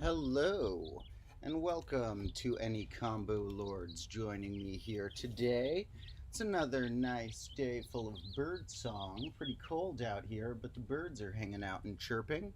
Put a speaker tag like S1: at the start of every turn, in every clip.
S1: Hello, and welcome to any combo lords joining me here today. It's another nice day full of bird song. Pretty cold out here, but the birds are hanging out and chirping.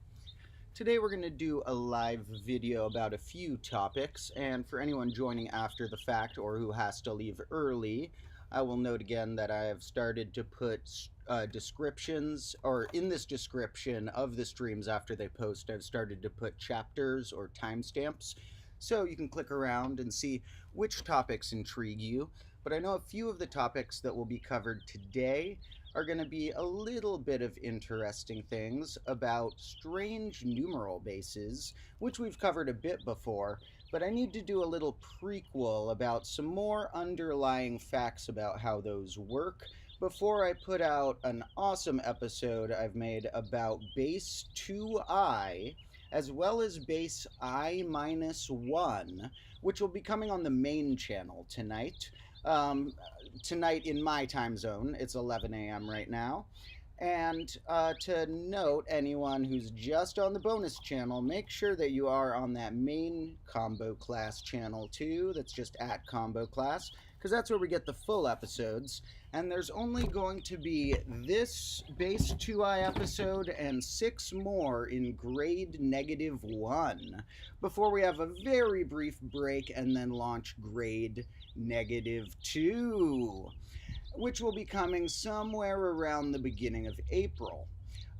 S1: Today we're going to do a live video about a few topics, and for anyone joining after the fact or who has to leave early, I will note again that I have started to put descriptions, or in this description of the streams after they post, I've started to put chapters or timestamps, so you can click around and see which topics intrigue you. But I know a few of the topics that will be covered today are going to be a little bit of interesting things about strange numeral bases, which we've covered a bit before, but I need to do a little prequel about some more underlying facts about how those work before I put out an awesome episode I've made about base 2i as well as base I minus 1, which will be coming on the main channel tonight. Tonight in my time zone, it's 11 a.m. right now. And to note, anyone who's just on the bonus channel, make sure that you are on that main combo class channel too. That's just at combo class, because that's where we get the full episodes. And there's only going to be this base 2i episode and 6 more in grade -1 before we have a very brief break and then launch grade -2, which will be coming somewhere around the beginning of April.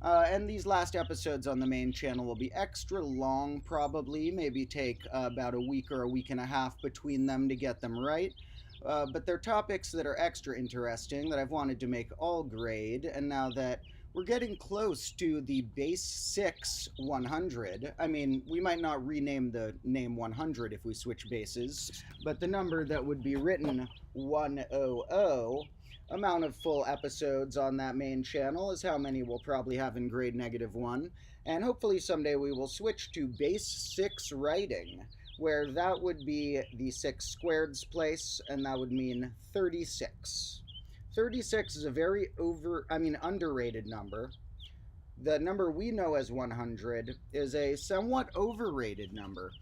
S1: And these last episodes on the main channel will be extra long, probably, maybe take about a week or a week and a half between them to get them right. But they're topics that are extra interesting that I've wanted to make all grade, and now that we're getting close to the base 6 100. I mean, we might not rename the name 100 if we switch bases, but the number that would be written 100 amount of full episodes on that main channel is how many we'll probably have in grade -1, and hopefully someday we will switch to base 6 writing, where that would be the 6 squared's place, and that would mean 36. 36 is a very underrated number. The number we know as 100 is a somewhat overrated number.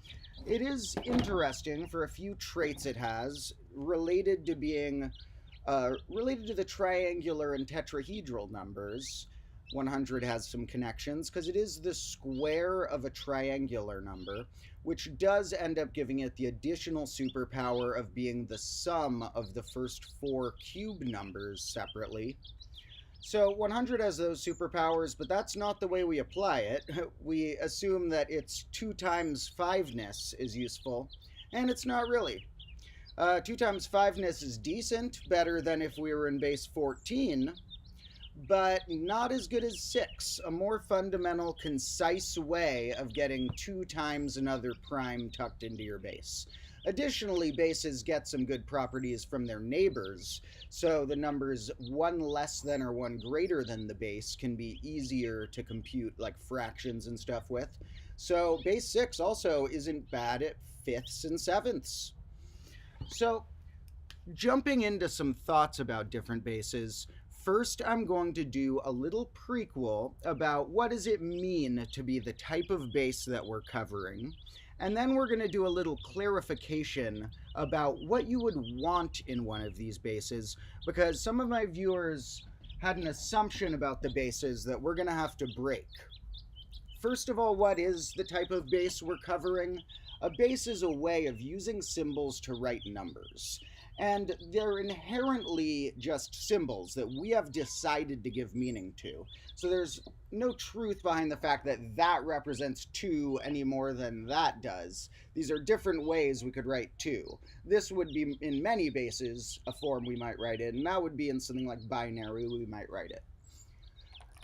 S1: It is interesting for a few traits it has related to being related to the triangular and tetrahedral numbers. 100 has some connections because it is the square of a triangular number, which does end up giving it the additional superpower of being the sum of the first 4 cube numbers separately. So 100 has those superpowers, but that's not the way we apply it. We assume that its 2 times 5-ness is useful, and it's not really. 2 times 5-ness is decent, better than if we were in base 14, but not as good as 6, a more fundamental, concise way of getting 2 times another prime tucked into your base. Additionally, bases get some good properties from their neighbors, so the numbers 1 less than or 1 greater than the base can be easier to compute, like fractions and stuff with. So base 6 also isn't bad at 5ths and 7ths. So, jumping into some thoughts about different bases, first I'm going to do a little prequel about what does it mean to be the type of base that we're covering, and then we're going to do a little clarification about what you would want in one of these bases, because some of my viewers had an assumption about the bases that we're going to have to break. First of all, what is the type of base we're covering? A base is a way of using symbols to write numbers, and they're inherently just symbols that we have decided to give meaning to. So there's no truth behind the fact that that represents 2 any more than that does. These are different ways we could write 2. This would be, in many bases, a form we might write it, and that would be in something like binary we might write it.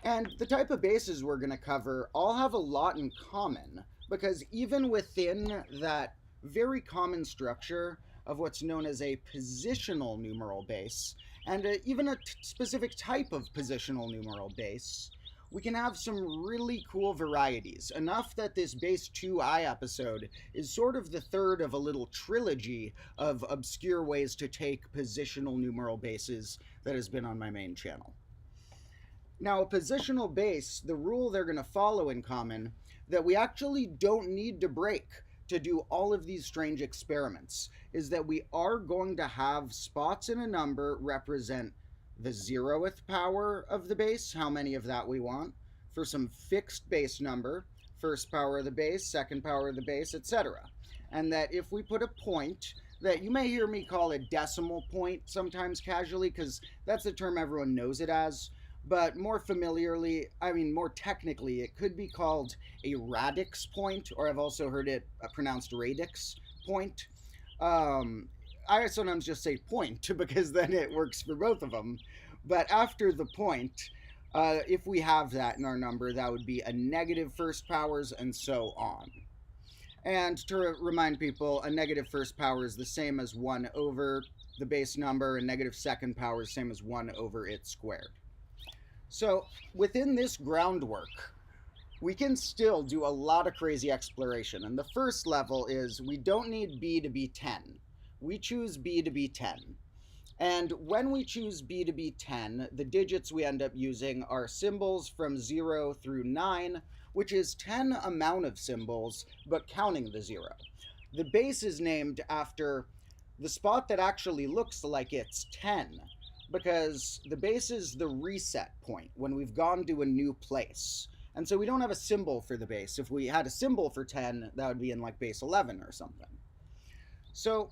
S1: And the type of bases we're going to cover all have a lot in common, because even within that very common structure of what's known as a positional numeral base, and even a specific type of positional numeral base, we can have some really cool varieties, enough that this base 2i episode is sort of the third of a little trilogy of obscure ways to take positional numeral bases that has been on my main channel. Now, a positional base, the rule they're going to follow in common that we actually don't need to break to do all of these strange experiments, is that we are going to have spots in a number represent the 0th power of the base, how many of that we want, for some fixed base number, first power of the base, second power of the base, etc. And that if we put a point, that you may hear me call a decimal point sometimes casually, because that's the term everyone knows it as, but more familiarly, more technically, it could be called a radix point, or I've also heard it pronounced radix point. I sometimes just say point because then it works for both of them. But after the point, if we have that in our number, that would be a negative first powers and so on. And to remind people, a negative first power is the same as 1 over the base number, and negative second power is the same as 1 over it squared. So within this groundwork, we can still do a lot of crazy exploration. And the first level is we don't need b to be 10. We choose b to be 10. And when we choose b to be 10, the digits we end up using are symbols from 0 through 9, which is 10 amount of symbols, but counting the 0. The base is named after the spot that actually looks like it's 10, because the base is the reset point when we've gone to a new place. And so we don't have a symbol for the base. If we had a symbol for 10, that would be in like base 11 or something. So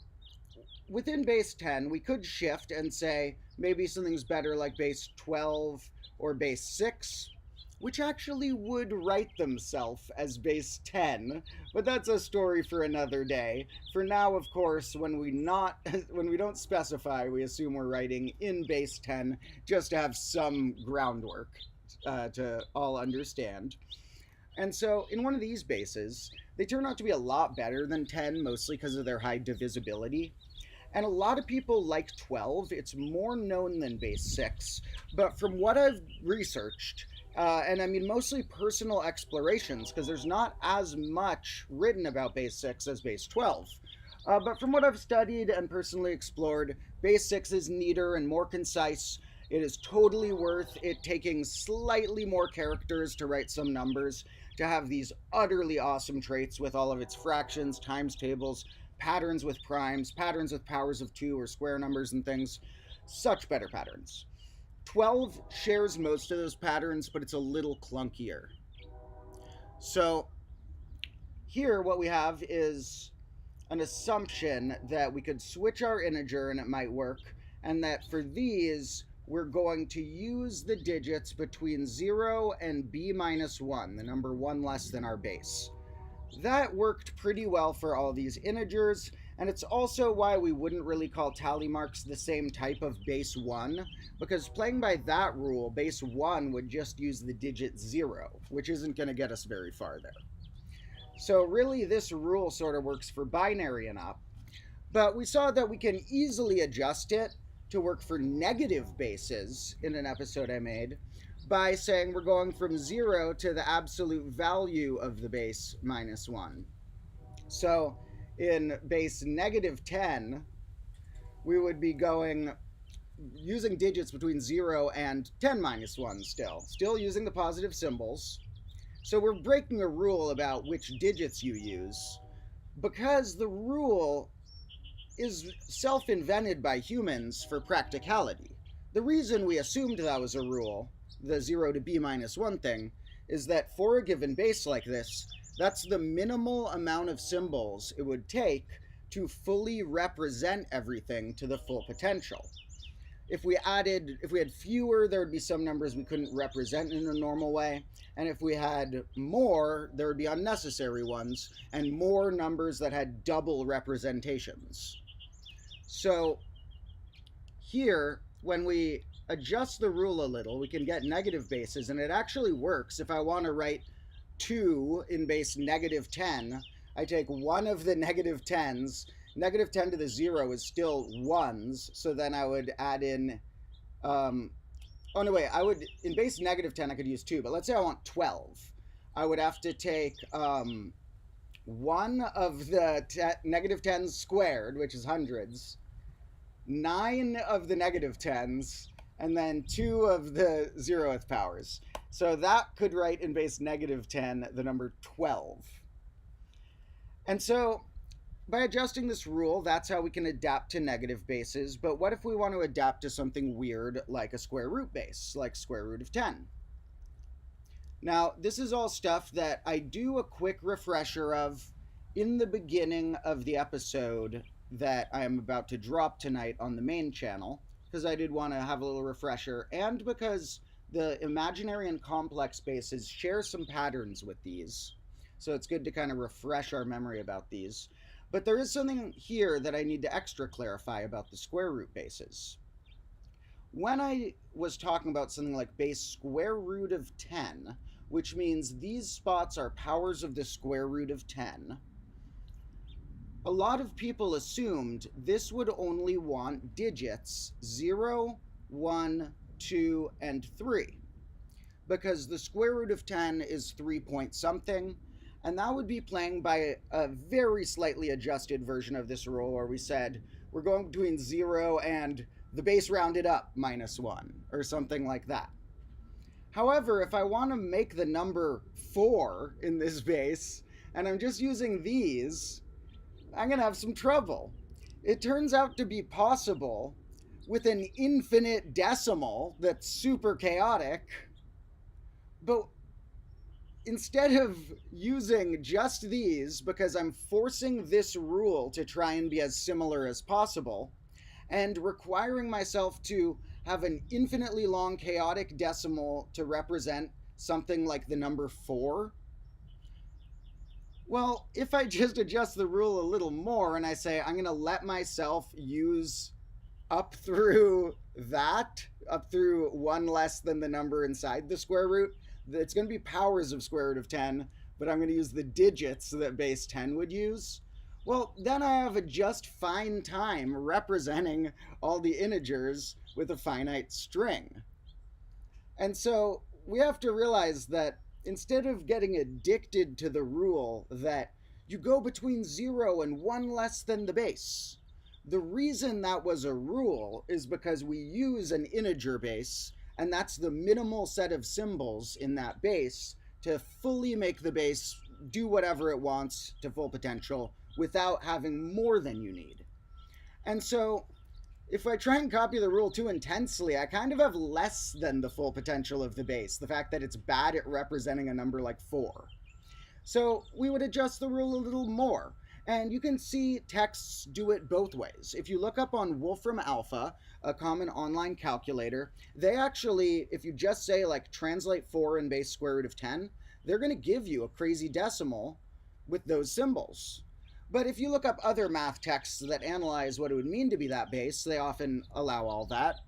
S1: within base 10, we could shift and say maybe something's better like base 12 or base 6, which actually would write themselves as base 10, but that's a story for another day. For now, of course, when we don't specify, we assume we're writing in base 10 just to have some groundwork to all understand. And so in one of these bases, they turn out to be a lot better than 10, mostly because of their high divisibility. And a lot of people like 12. It's more known than base 6. But from what I've researched, and mostly personal explorations, because there's not as much written about base 6 as base 12. But from what I've studied and personally explored, base 6 is neater and more concise. It is totally worth it taking slightly more characters to write some numbers, to have these utterly awesome traits with all of its fractions, times tables, patterns with primes, patterns with powers of 2 or square numbers and things. Such better patterns. 12 shares most of those patterns, but it's a little clunkier. So here what we have is an assumption that we could switch our integer and it might work, and that for these, we're going to use the digits between 0 and b minus 1, the number 1 less than our base. That worked pretty well for all these integers, and it's also why we wouldn't really call tally marks the same type of base 1, because playing by that rule, base 1 would just use the digit 0, which isn't going to get us very far there. So really this rule sort of works for binary and up, but we saw that we can easily adjust it to work for negative bases in an episode I made by saying we're going from 0 to the absolute value of the base minus 1. So in base negative 10, we would be using digits between 0 and 10 minus 1 still using the positive symbols. So we're breaking a rule about which digits you use, because the rule is self-invented by humans for practicality. The reason we assumed that was a rule, the 0 to b minus 1 thing, is that for a given base like this, that's the minimal amount of symbols it would take to fully represent everything to the full potential. If we had fewer, there would be some numbers we couldn't represent in a normal way, and if we had more, there would be unnecessary ones, and more numbers that had double representations. So here, when we adjust the rule a little, we can get negative bases, and it actually works. If I want to write 2 in base negative 10, I take one of the negative 10s. Negative 10 to the 0 is still 1s, so then I would add in, in base negative 10 I could use 2, but let's say I want 12. I would have to take 1 of the negative 10s squared, which is hundreds, 9 of the negative 10s, and then 2 of the 0th powers. So that could write in base negative 10 the number 12. And so by adjusting this rule, that's how we can adapt to negative bases. But what if we want to adapt to something weird like a square root base, like square root of 10? Now, this is all stuff that I do a quick refresher of in the beginning of the episode that I am about to drop tonight on the main channel, because I did want to have a little refresher, and because the imaginary and complex bases share some patterns with these. So it's good to kind of refresh our memory about these. But there is something here that I need to extra clarify about the square root bases. When I was talking about something like base square root of 10, which means these spots are powers of the square root of 10, a lot of people assumed this would only want digits 0, 1, 2, and 3, because the square root of 10 is 3 point something, and that would be playing by a very slightly adjusted version of this rule where we said we're going between 0 and the base rounded up minus 1, or something like that. However, if I want to make the number 4 in this base, and I'm just using these, I'm going to have some trouble. It turns out to be possible with an infinite decimal that's super chaotic, but instead of using just these, because I'm forcing this rule to try and be as similar as possible, and requiring myself to have an infinitely long chaotic decimal to represent something like the number 4, well, if I just adjust the rule a little more and I say I'm going to let myself use up through that, up through 1 less than the number inside the square root, it's going to be powers of square root of 10, but I'm going to use the digits that base 10 would use. Well, then I have a just fine time representing all the integers with a finite string. And so we have to realize that instead of getting addicted to the rule that you go between 0 and 1 less than the base, the reason that was a rule is because we use an integer base, and that's the minimal set of symbols in that base to fully make the base do whatever it wants to full potential without having more than you need. And so if I try and copy the rule too intensely, I kind of have less than the full potential of the base, the fact that it's bad at representing a number like 4. So we would adjust the rule a little more. And you can see texts do it both ways. If you look up on Wolfram Alpha, a common online calculator, they actually, if you just say like translate 4 in base square root of 10, they're going to give you a crazy decimal with those symbols. But if you look up other math texts that analyze what it would mean to be that base, they often allow all that.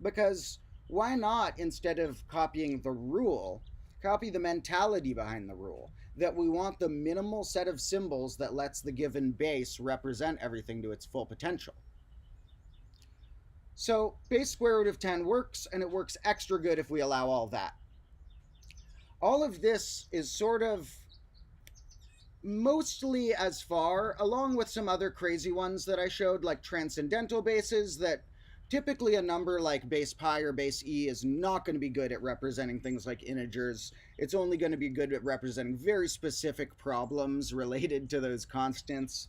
S1: Because why not, instead of copying the rule, copy the mentality behind the rule? That we want the minimal set of symbols that lets the given base represent everything to its full potential. So base square root of 10 works, and it works extra good if we allow all that. All of this is sort of mostly as far, along with some other crazy ones that I showed, like transcendental bases, that typically a number like base pi or base e is not going to be good at representing things like integers. It's only going to be good at representing very specific problems related to those constants.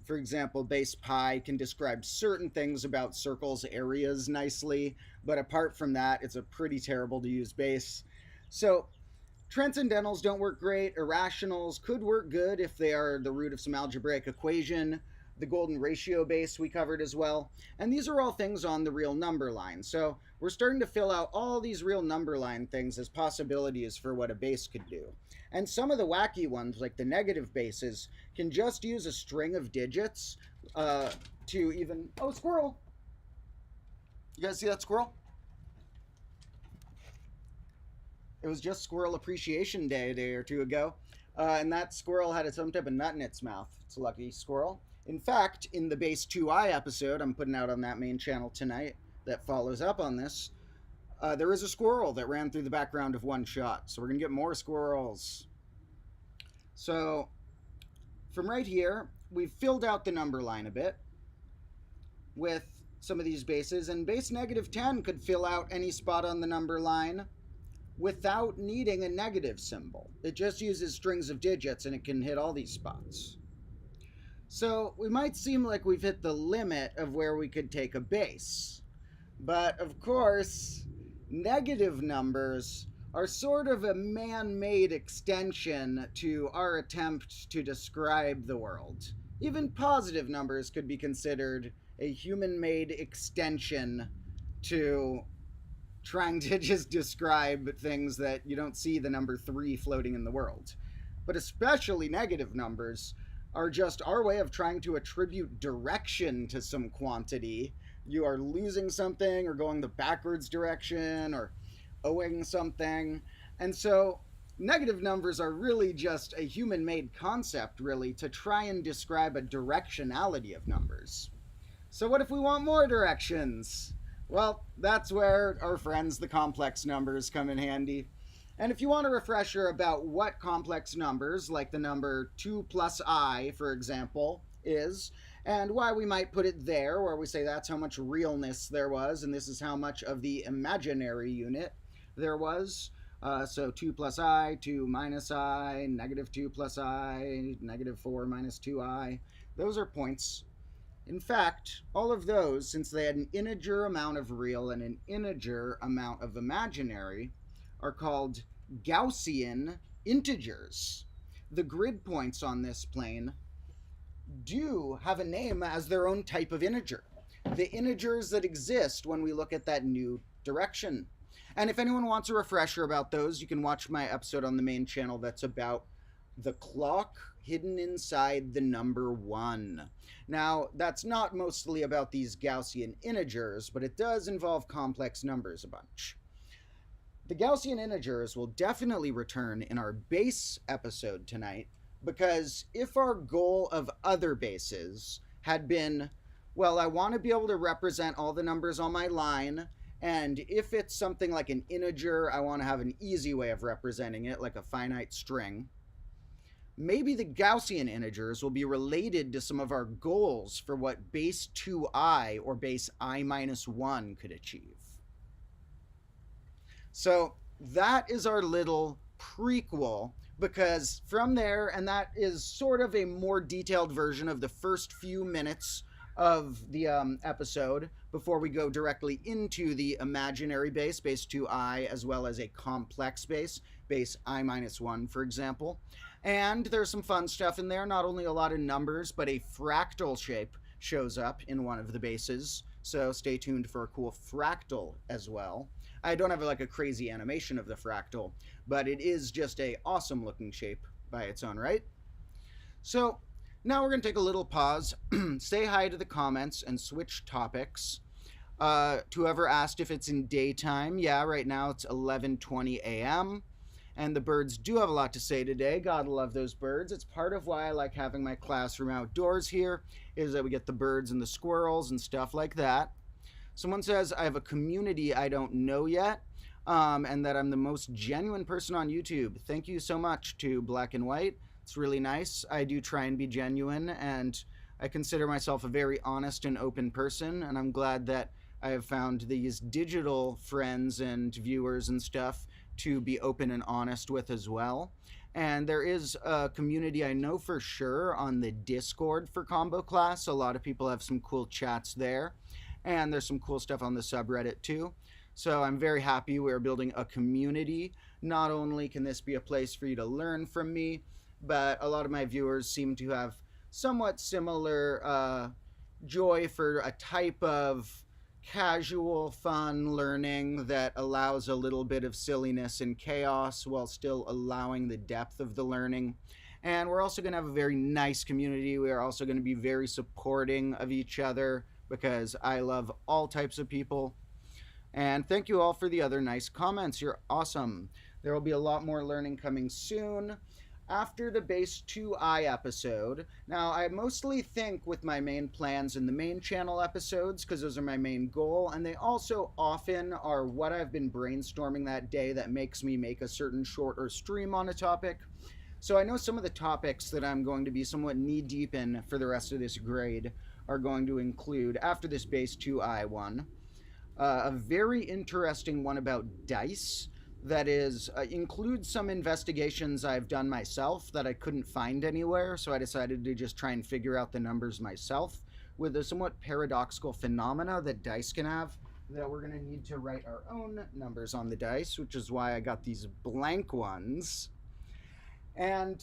S1: For example, base pi can describe certain things about circles' areas nicely, but apart from that, it's a pretty terrible to use base. So transcendentals don't work great. Irrationals could work good if they are the root of some algebraic equation. The golden ratio base we covered as well. And these are all things on the real number line. So we're starting to fill out all these real number line things as possibilities for what a base could do. And some of the wacky ones, like the negative bases, can just use a string of digits to even... Oh, squirrel! You guys see that squirrel? It was just Squirrel Appreciation Day a day or two ago. And that squirrel had some type of nut in its mouth. It's a lucky squirrel. In fact, in the Base 2i episode I'm putting out on that main channel tonight that follows up on this, there is a squirrel that ran through the background of one shot. So we're going to get more squirrels. So from right here, we've filled out the number line a bit with some of these bases. And base negative 10 could fill out any spot on the number line. without needing a negative symbol. It just uses strings of digits and it can hit all these spots. So we might seem like we've hit the limit of where we could take a base. But of course, negative numbers are sort of a man made extension to our attempt to describe the world. Even positive numbers could be considered a human made extension to trying to just describe things that you don't see the number 3 floating in the world. But especially negative numbers are just our way of trying to attribute direction to some quantity. You are losing something or going the backwards direction or owing something. And so negative numbers are really just a human made concept, really, to try and describe a directionality of numbers. So, what if we want more directions? Well, that's where our friends, the complex numbers, come in handy. And if you want a refresher about what complex numbers, like the number 2 plus I, for example, is, and why we might put it there, where we say that's how much realness there was, and this is how much of the imaginary unit there was. So 2 plus I, 2 minus I, negative 2 plus I, negative 4 minus 2I. Those are points. In fact, all of those, since they had an integer amount of real and an integer amount of imaginary, are called Gaussian integers. The grid points on this plane do have a name as their own type of integer. The integers that exist when we look at that new direction. And if anyone wants a refresher about those, you can watch my episode on the main channel that's about the clock hidden inside the number 1. Now, that's not mostly about these Gaussian integers, but it does involve complex numbers a bunch. The Gaussian integers will definitely return in our base episode tonight, because if our goal of other bases had been, well, I want to be able to represent all the numbers on my line, and if it's something like an integer, I want to have an easy way of representing it, like a finite string. Maybe the Gaussian integers will be related to some of our goals for what base 2i or base I minus 1 could achieve. So that is our little prequel, because from there, and that is sort of a more detailed version of the first few minutes of the episode before we go directly into the imaginary base, base 2i, as well as a complex base, base I minus 1, for example. And there's some fun stuff in there, not only a lot of numbers, but a fractal shape shows up in one of the bases. So stay tuned for a cool fractal as well. I don't have like a crazy animation of the fractal, but it is just a awesome looking shape by its own right. So now we're going to take a little pause, say hi to the comments, and switch topics. To whoever asked if it's in daytime, yeah, right now it's 11:20 a.m., and the birds do have a lot to say today. Gotta love those birds. It's part of why I like having my classroom outdoors here, is that we get the birds and the squirrels and stuff like that. Someone says I have a community I don't know yet, and that I'm the most genuine person on YouTube. Thank you so much to Black and White. It's really nice. I do try and be genuine, and I consider myself a very honest and open person, and I'm glad that I have found these digital friends and viewers and stuff to be open and honest with as well. And there is a community I know for sure on the Discord for Combo Class. A lot of people have some cool chats there, and there's some cool stuff on the subreddit too. So I'm very happy we're building a community. Not only can this be a place for you to learn from me, but a lot of my viewers seem to have somewhat similar joy for a type of casual, fun learning that allows a little bit of silliness and chaos while still allowing the depth of the learning. And we're also going to have a very nice community. We are also going to be very supporting of each other, because I love all types of people. And thank you all for the other nice comments. You're awesome. There will be a lot more learning coming soon after the base 2i episode. Now, I mostly think with my main plans in the main channel episodes, because those are my main goal, and they also often are what I've been brainstorming that day that makes me make a certain short or stream on a topic. So I know some of the topics that I'm going to be somewhat knee-deep in for the rest of this grade are going to include, after this base 2i one, a very interesting one about dice that is includes some investigations I've done myself that I couldn't find anywhere, so I decided to just try and figure out the numbers myself with a somewhat paradoxical phenomena that dice can have, that we're going to need to write our own numbers on the dice, which is why I got these blank ones. And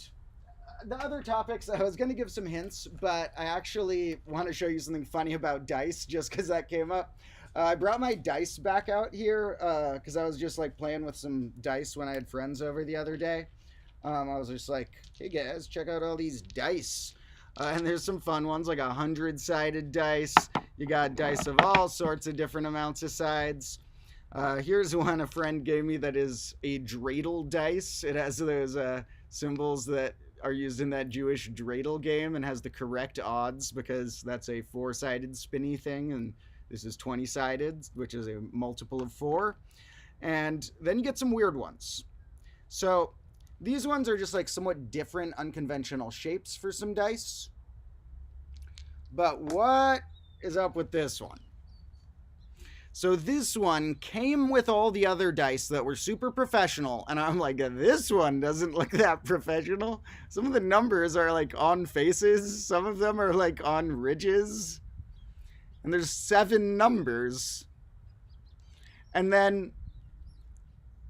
S1: the other topics, I was going to give some hints, but I actually want to show you something funny about dice just because that came up. I brought my dice back out here because I was just like playing with some dice when I had friends over the other day. I was just like, hey guys, check out all these dice. And there's some fun ones, like 100-sided dice. You got dice of all sorts of different amounts of sides. Here's one a friend gave me that is a dreidel dice. It has those symbols that are used in that Jewish dreidel game and has the correct odds because that's a 4-sided spinny thing, and this is 20-sided, which is a multiple of 4. And then you get some weird ones. So these ones are just like somewhat different, unconventional shapes for some dice. But what is up with this one? So this one came with all the other dice that were super professional, and I'm like, this one doesn't look that professional. Some of the numbers are like on faces, some of them are like on ridges, and there's 7 numbers. And then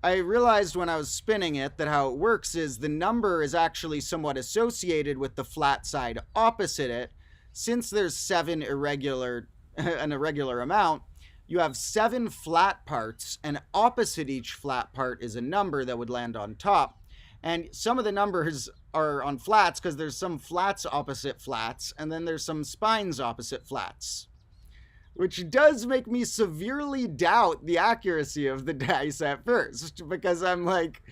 S1: I realized when I was spinning it that how it works is the number is actually somewhat associated with the flat side opposite it. Since there's 7 an irregular amount, you have 7 flat parts, and opposite each flat part is a number that would land on top. And some of the numbers are on flats because there's some flats opposite flats, and then there's some spines opposite flats. Which does make me severely doubt the accuracy of the dice at first, because I'm like,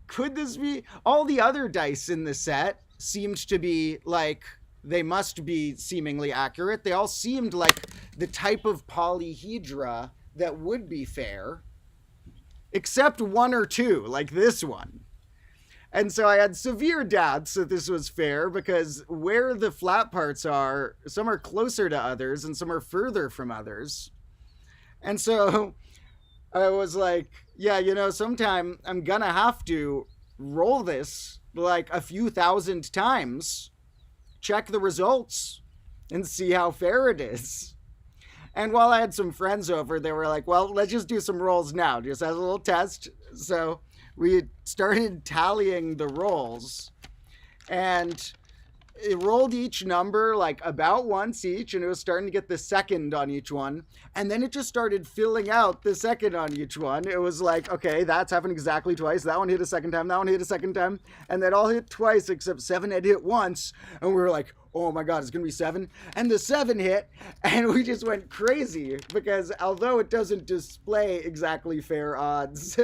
S1: could this be? All the other dice in the set seemed to be like, they must be seemingly accurate. They all seemed like the type of polyhedra that would be fair, except 1 or 2, like this one. And so I had severe doubts that this was fair because where the flat parts are, some are closer to others and some are further from others. And so I was like, yeah, sometime I'm gonna have to roll this like a few thousand times, check the results, and see how fair it is. And while I had some friends over, they were like, well, let's just do some rolls now, just as a little test. So we started tallying the rolls, and it rolled each number like about once each, and it was starting to get the second on each one. And then it just started filling out the second on each one. It was like, okay, that's happened exactly twice. That one hit a second time. That one hit a second time. And that all hit twice except 7 had hit once. And we were like, oh my God, it's going to be 7. And the 7 hit, and we just went crazy because although it doesn't display exactly fair odds,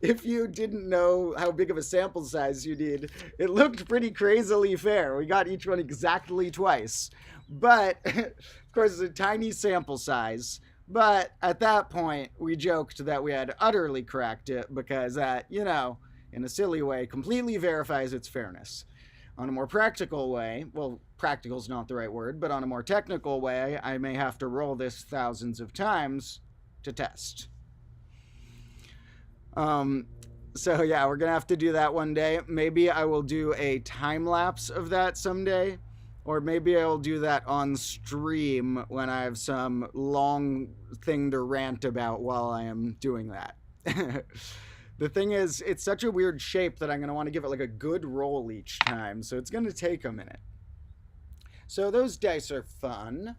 S1: if you didn't know how big of a sample size you need, it looked pretty crazily fair. We got each one exactly twice. But, of course, it's a tiny sample size. But at that point, we joked that we had utterly cracked it because that, in a silly way, completely verifies its fairness. On a more practical way, well, practical is not the right word, but on a more technical way, I may have to roll this thousands of times to test. So yeah, we're gonna have to do that one day. Maybe I will do a time lapse of that someday, or maybe I'll do that on stream when I have some long thing to rant about while I am doing that. The thing is, it's such a weird shape that I'm going to want to give it like a good roll each time, so it's going to take a minute. So those dice are fun.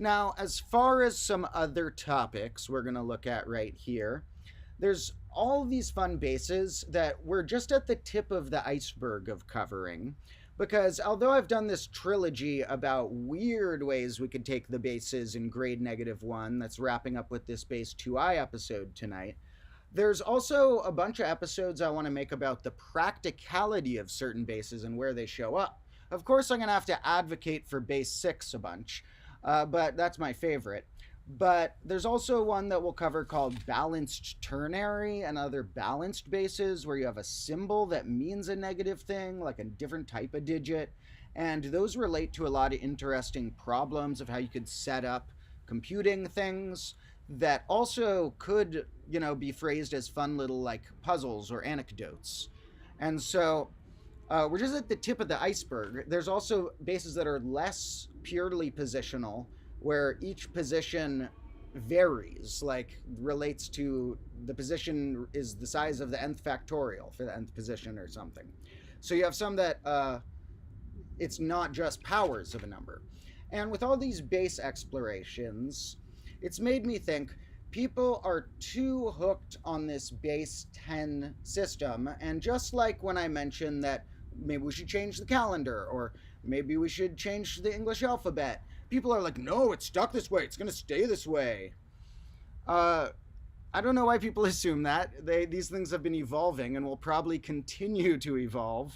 S1: Now, as far as some other topics we're going to look at right here, there's all these fun bases that we're just at the tip of the iceberg of covering, because although I've done this trilogy about weird ways we could take the bases in grade -1 that's wrapping up with this base 2i episode tonight, there's also a bunch of episodes I want to make about the practicality of certain bases and where they show up. Of course, I'm going to have to advocate for base 6 a bunch, but that's my favorite. But there's also one that we'll cover called balanced ternary and other balanced bases where you have a symbol that means a negative thing, like a different type of digit. And those relate to a lot of interesting problems of how you could set up computing things. that also could, be phrased as fun little like puzzles or anecdotes. And so we're just at the tip of the iceberg. There's also bases that are less purely positional, where each position varies, like relates to the position is the size of the nth factorial for the nth position or something. So you have some that it's not just powers of a number. And with all these base explorations, it's made me think people are too hooked on this base 10 system. And just like when I mentioned that maybe we should change the calendar or maybe we should change the English alphabet, people are like, no, it's stuck this way. It's going to stay this way. I don't know why people assume that. These things have been evolving and will probably continue to evolve.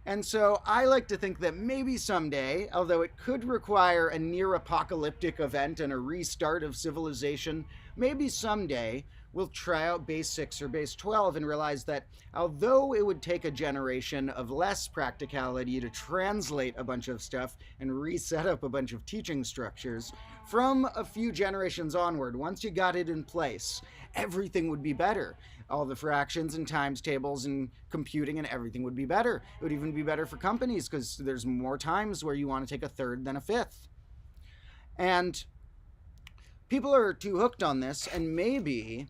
S1: And so I like to think that maybe someday, although it could require a near apocalyptic event and a restart of civilization, maybe someday we'll try out base 6 or base 12 and realize that although it would take a generation of less practicality to translate a bunch of stuff and reset up a bunch of teaching structures, from a few generations onward, once you got it in place, everything would be better. All the fractions and times tables and computing and everything would be better. It would even be better for companies because there's more times where you want to take a third than a fifth. And people are too hooked on this, and maybe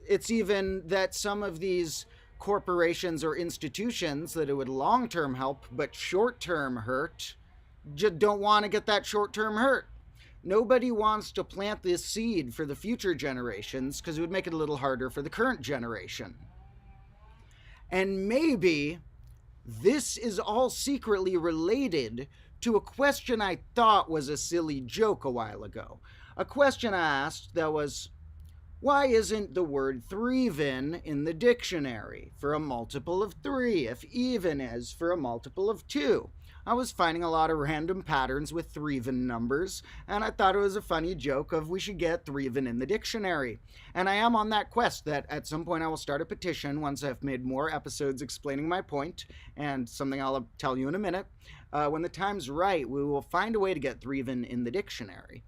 S1: it's even that some of these corporations or institutions that it would long-term help but short-term hurt just don't want to get that short-term hurt. Nobody wants to plant this seed for the future generations because it would make it a little harder for the current generation. And maybe this is all secretly related to a question I thought was a silly joke a while ago. A question I asked that was, why isn't the word threeven in the dictionary for a multiple of 3 if even is for a multiple of 2? I was finding a lot of random patterns with threeven numbers, and I thought it was a funny joke of we should get threeven in the dictionary. And I am on that quest that at some point I will start a petition once I've made more episodes explaining my point, and something I'll tell you in a minute. When the time's right, we will find a way to get threeven in the dictionary.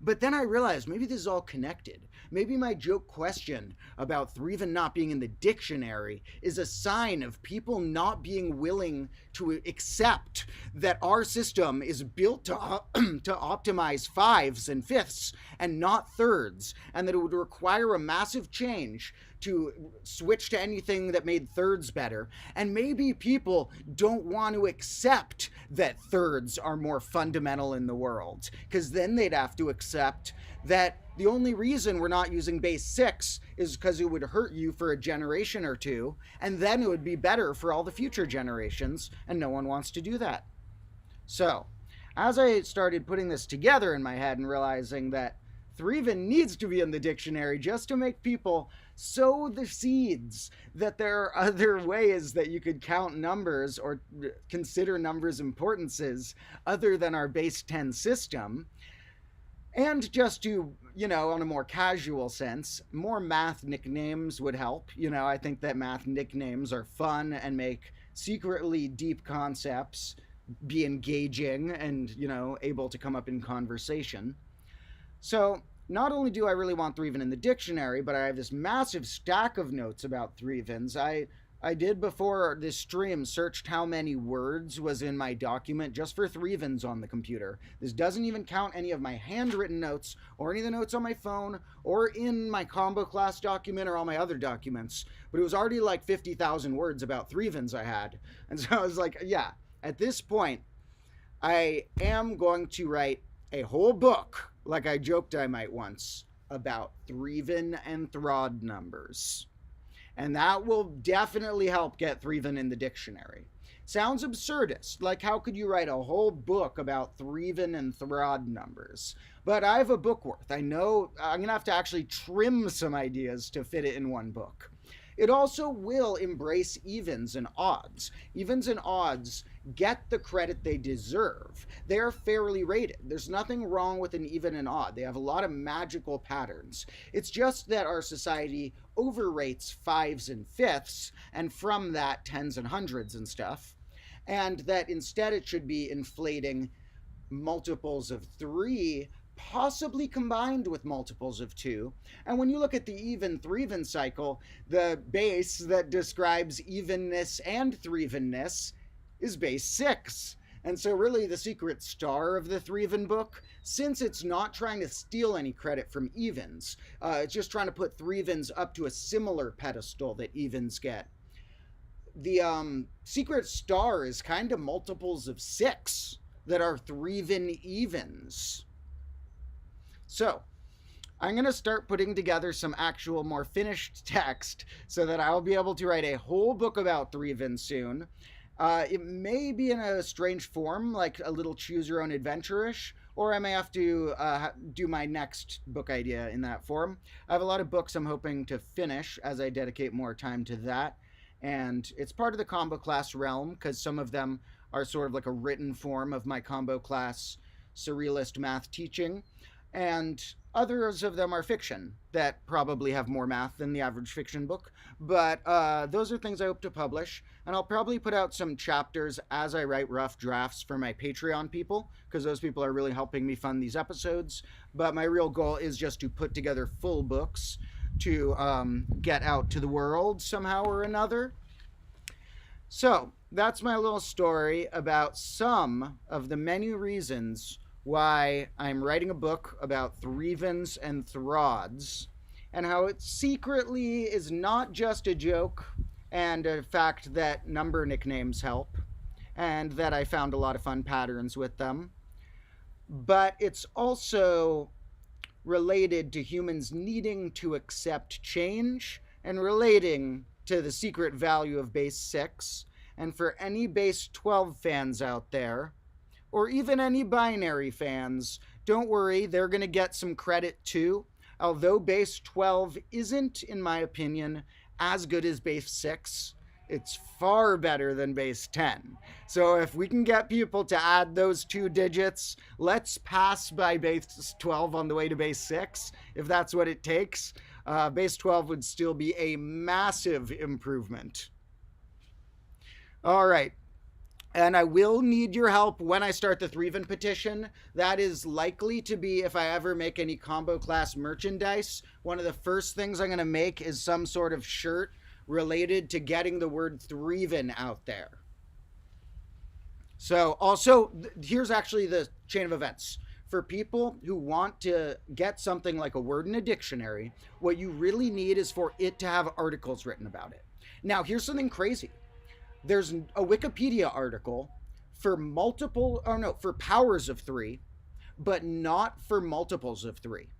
S1: But then I realized maybe this is all connected. Maybe my joke question about threeven not being in the dictionary is a sign of people not being willing to accept that our system is built to optimize fives and fifths and not thirds, and that it would require a massive change to switch to anything that made thirds better. And maybe people don't want to accept that thirds are more fundamental in the world, because then they'd have to accept that the only reason we're not using base 6 is because it would hurt you for a generation or two, and then it would be better for all the future generations, and no one wants to do that. So, as I started putting this together in my head and realizing that threeven needs to be in the dictionary just to make people sow the seeds that there are other ways that you could count numbers or consider numbers' importances other than our base 10 system. And just to, on a more casual sense, more math nicknames would help. I think that math nicknames are fun and make secretly deep concepts be engaging and, able to come up in conversation. So not only do I really want threeven in the dictionary, but I have this massive stack of notes about threevens. I did before this stream searched how many words was in my document just for threevens on the computer. This doesn't even count any of my handwritten notes or any of the notes on my phone or in my combo class document or all my other documents. But it was already like 50,000 words about threevens I had. And so I was like, yeah, at this point, I am going to write a whole book, like I joked I might once, about threeven and throd numbers. And that will definitely help get threeven in the dictionary. Sounds absurdist, like how could you write a whole book about threeven and throd numbers? But I have a book worth. I know I'm going to have to actually trim some ideas to fit it in one book. It also will embrace evens and odds. Evens and odds get the credit they deserve. They're fairly rated. There's nothing wrong with an even and odd. They have a lot of magical patterns. It's just that our society overrates fives and fifths, and from that tens and hundreds and stuff, and that instead it should be inflating multiples of 3 possibly combined with multiples of 2. And when you look at the even Threeven cycle, the base that describes evenness and Threevenness is base 6. And so, really, the secret star of the Threeven book, since it's not trying to steal any credit from evens, it's just trying to put Threevens up to a similar pedestal that evens get. The secret star is kind of multiples of 6 that are Threeven evens. So, I'm going to start putting together some actual more finished text so that I'll be able to write a whole book about Threeven soon. It may be in a strange form, like a little choose your own adventure-ish, or I may have to do my next book idea in that form. I have a lot of books I'm hoping to finish as I dedicate more time to that. And it's part of the combo class realm because some of them are sort of like a written form of my combo class surrealist math teaching. And others of them are fiction that probably have more math than the average fiction book. But those are things I hope to publish. And I'll probably put out some chapters as I write rough drafts for my Patreon people, because those people are really helping me fund these episodes. But my real goal is just to put together full books to get out to the world somehow or another. So that's my little story about some of the many reasons why I'm writing a book about Threevens and Throds, and how it secretly is not just a joke and a fact that number nicknames help, and that I found a lot of fun patterns with them, but it's also related to humans needing to accept change and relating to the secret value of base 6. And for any base 12 fans out there, or even any binary fans, don't worry, they're going to get some credit too. Although base 12 isn't, in my opinion, as good as base 6, it's far better than base 10. So if we can get people to add those 2 digits, let's pass by base 12 on the way to base 6, if that's what it takes. Base 12 would still be a massive improvement. All right. And I will need your help when I start the Threeven petition. That is likely to be, if I ever make any combo class merchandise, one of the first things I'm going to make is some sort of shirt related to getting the word Threeven out there. So also, here's actually the chain of events. For people who want to get something like a word in a dictionary, what you really need is for it to have articles written about it. Now, here's something crazy. There's a Wikipedia article for for powers of 3, but not for multiples of 3.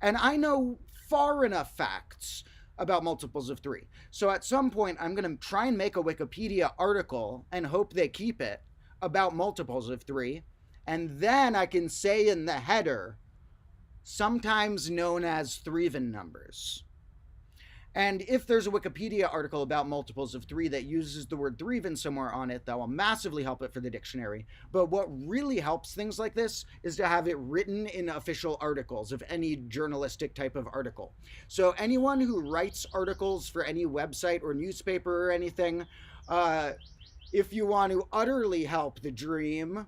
S1: And I know far enough facts about multiples of 3. So at some point, I'm going to try and make a Wikipedia article and hope they keep it about multiples of 3. And then I can say in the header, sometimes known as Threeven numbers. And if there's a Wikipedia article about multiples of 3 that uses the word Threeven somewhere on it, that will massively help it for the dictionary. But what really helps things like this is to have it written in official articles of any journalistic type of article. So anyone who writes articles for any website or newspaper or anything, if you want to utterly help the dream,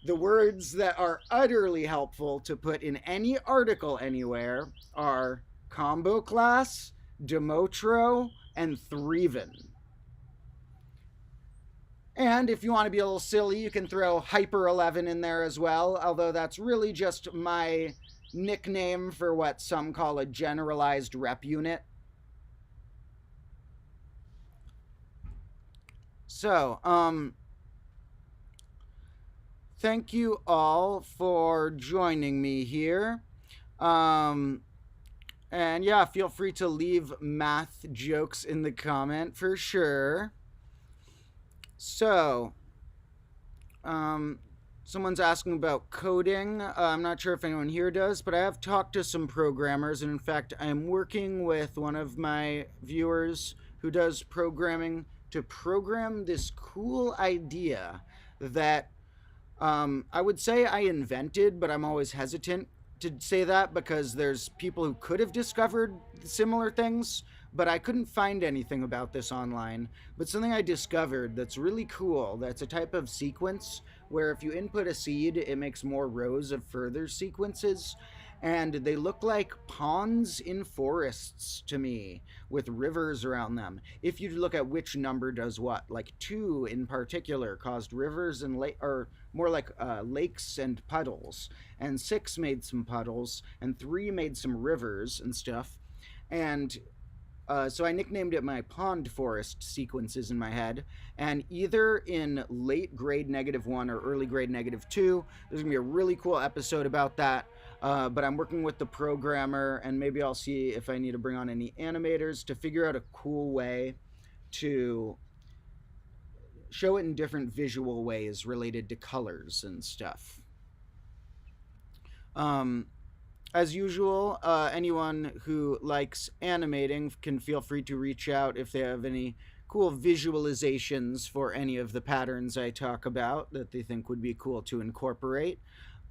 S1: the words that are utterly helpful to put in any article anywhere are combo class, Demotro, and Threeven. And if you want to be a little silly, you can throw Hyper 11 in there as well, although that's really just my nickname for what some call a generalized rep unit. So, thank you all for joining me here. And yeah, feel free to leave math jokes in the comment for sure. So, someone's asking about coding. I'm not sure if anyone here does, but I have talked to some programmers. And in fact, I'm working with one of my viewers who does programming to program this cool idea that I would say I invented, but I'm always hesitant to say that because there's people who could have discovered similar things, but I couldn't find anything about this online. But something I discovered that's really cool, that's a type of sequence where if you input a seed, it makes more rows of further sequences. And they look like ponds in forests to me, with rivers around them. If you look at which number does what, like 2 in particular caused rivers and or more like lakes and puddles, and 6 made some puddles, and 3 made some rivers and stuff. And so I nicknamed it my pond forest sequences in my head. And either in late grade -1 or early grade -2, there's going to be a really cool episode about that. But I'm working with the programmer, and maybe I'll see if I need to bring on any animators to figure out a cool way to show it in different visual ways related to colors and stuff. Um, as usual, anyone who likes animating can feel free to reach out if they have any cool visualizations for any of the patterns I talk about that they think would be cool to incorporate.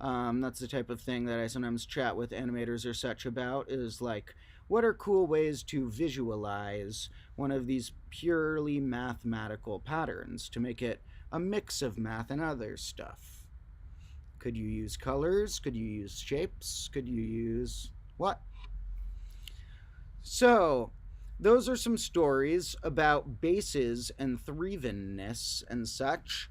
S1: That's the type of thing that I sometimes chat with animators or such about, is like, what are cool ways to visualize one of these purely mathematical patterns to make it a mix of math and other stuff? Could you use colors? Could you use shapes? Could you use what? So, those are some stories about bases and Threevenness and such.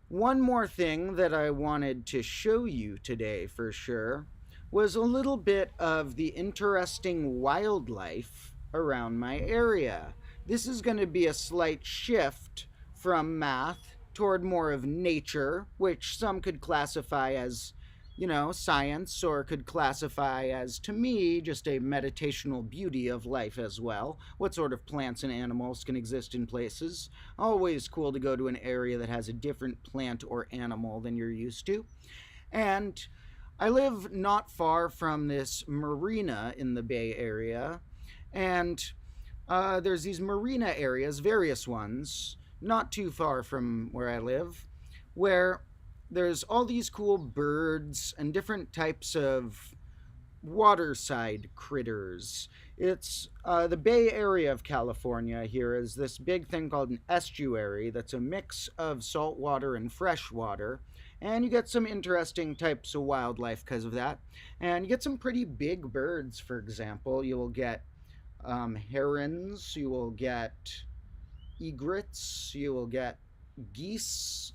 S1: One more thing that I wanted to show you today for sure was a little bit of the interesting wildlife around my area. This is going to be a slight shift from math toward more of nature, which some could classify as, science, or could classify as, to me, just a meditational beauty of life as well. What sort of plants and animals can exist in places? Always cool to go to an area that has a different plant or animal than you're used to. And I live not far from this marina in the Bay Area, and there's these marina areas, various ones, not too far from where I live, where there's all these cool birds and different types of waterside critters. It's the Bay Area of California here is this big thing called an estuary that's a mix of saltwater and freshwater. And you get some interesting types of wildlife because of that. And you get some pretty big birds, for example. You will get herons, you will get egrets, you will get geese,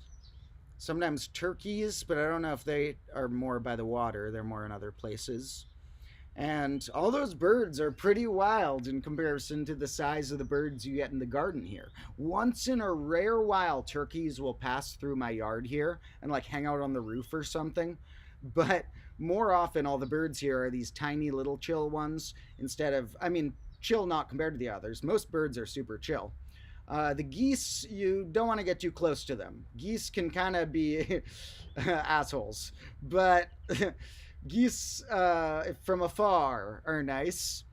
S1: sometimes turkeys, but I don't know if they are more by the water, they're more in other places. And all those birds are pretty wild in comparison to the size of the birds you get in the garden here. Once in a rare while, turkeys will pass through my yard here and like hang out on the roof or something. But more often, all the birds here are these tiny little chill ones instead of, chill not compared to the others. Most birds are super chill. The geese, you don't want to get too close to them. Geese can kind of be assholes, but geese from afar are nice.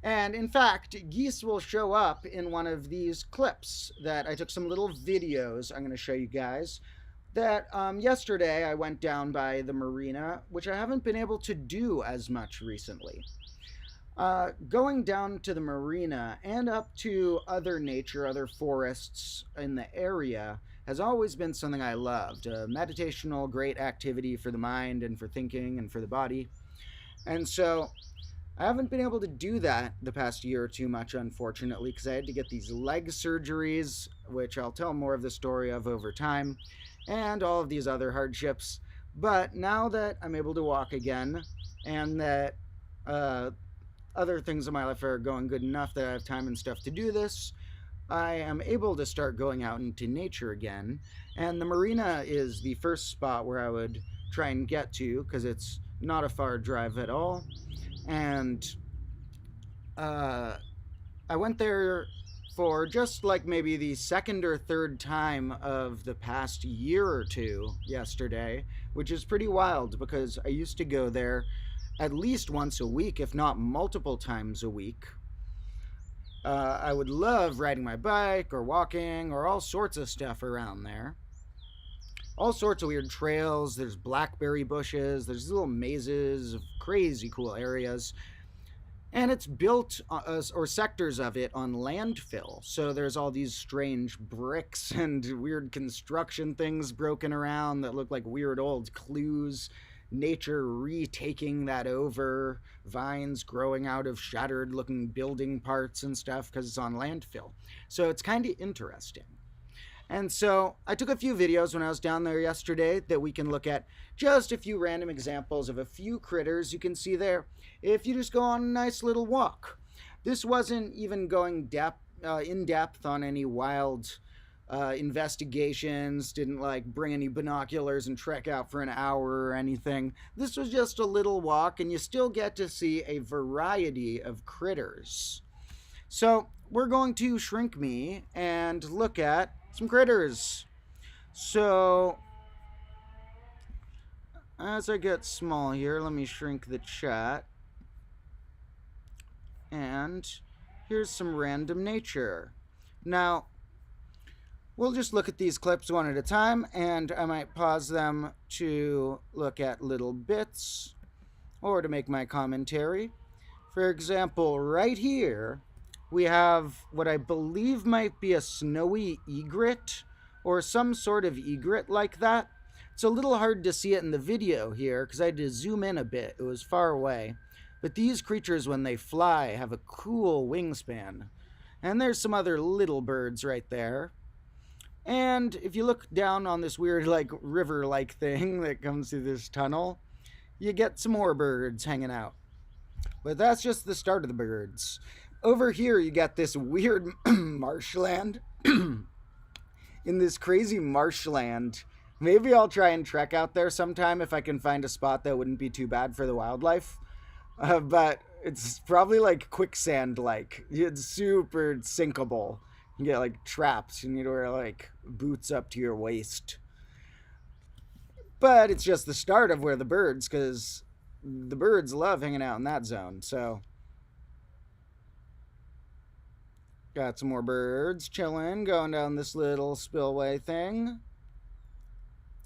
S1: And in fact, geese will show up in one of these clips that I took some little videos I'm going to show you guys. That yesterday I went down by the marina, which I haven't been able to do as much recently. Going down to the marina and up to other nature, other forests in the area has always been something I loved. A meditational, great activity for the mind and for thinking and for the body. And so I haven't been able to do that the past year or two much, unfortunately, because I had to get these leg surgeries, which I'll tell more of the story of over time, and all of these other hardships. But now that I'm able to walk again, and that other things in my life are going good enough that I have time and stuff to do this, I am able to start going out into nature again. And the marina is the first spot where I would try and get to, because it's not a far drive at all. And I went there for just like maybe the second or third time of the past year or two yesterday, which is pretty wild because I used to go there at least once a week, if not multiple times a week. I would love riding my bike or walking or all sorts of stuff around there. All sorts of weird trails. There's blackberry bushes. There's little mazes of crazy cool areas. And it's built, or sectors of it, on landfill. So there's all these strange bricks and weird construction things broken around that look like weird old clues. Nature retaking that over, vines growing out of shattered looking building parts and stuff because it's on landfill. So it's kind of interesting. And so I took a few videos when I was down there yesterday that we can look at just a few random examples of a few critters you can see there if you just go on a nice little walk. This wasn't even going in depth on any wild investigations, didn't like bring any binoculars and trek out for an hour or anything. This was just a little walk, and you still get to see a variety of critters. So we're going to shrink me and look at some critters. So as I get small here, let me shrink the chat. And here's some random nature. Now, we'll just look at these clips one at a time, and I might pause them to look at little bits or to make my commentary. For example, right here, we have what I believe might be a snowy egret or some sort of egret like that. It's a little hard to see it in the video here because I had to zoom in a bit. It was far away. But these creatures, when they fly, have a cool wingspan. And there's some other little birds right there. And if you look down on this weird like river-like thing that comes through this tunnel, you get some more birds hanging out. But that's just the start of the birds. Over here, you got this weird marshland. In this crazy marshland. Maybe I'll try and trek out there sometime if I can find a spot that wouldn't be too bad for the wildlife. But it's probably like quicksand-like. It's super sinkable. You get like trapped. You need to wear like boots up to your waist. But it's just the start of where the birds, because the birds love hanging out in that zone. So got some more birds chilling, going down this little spillway thing.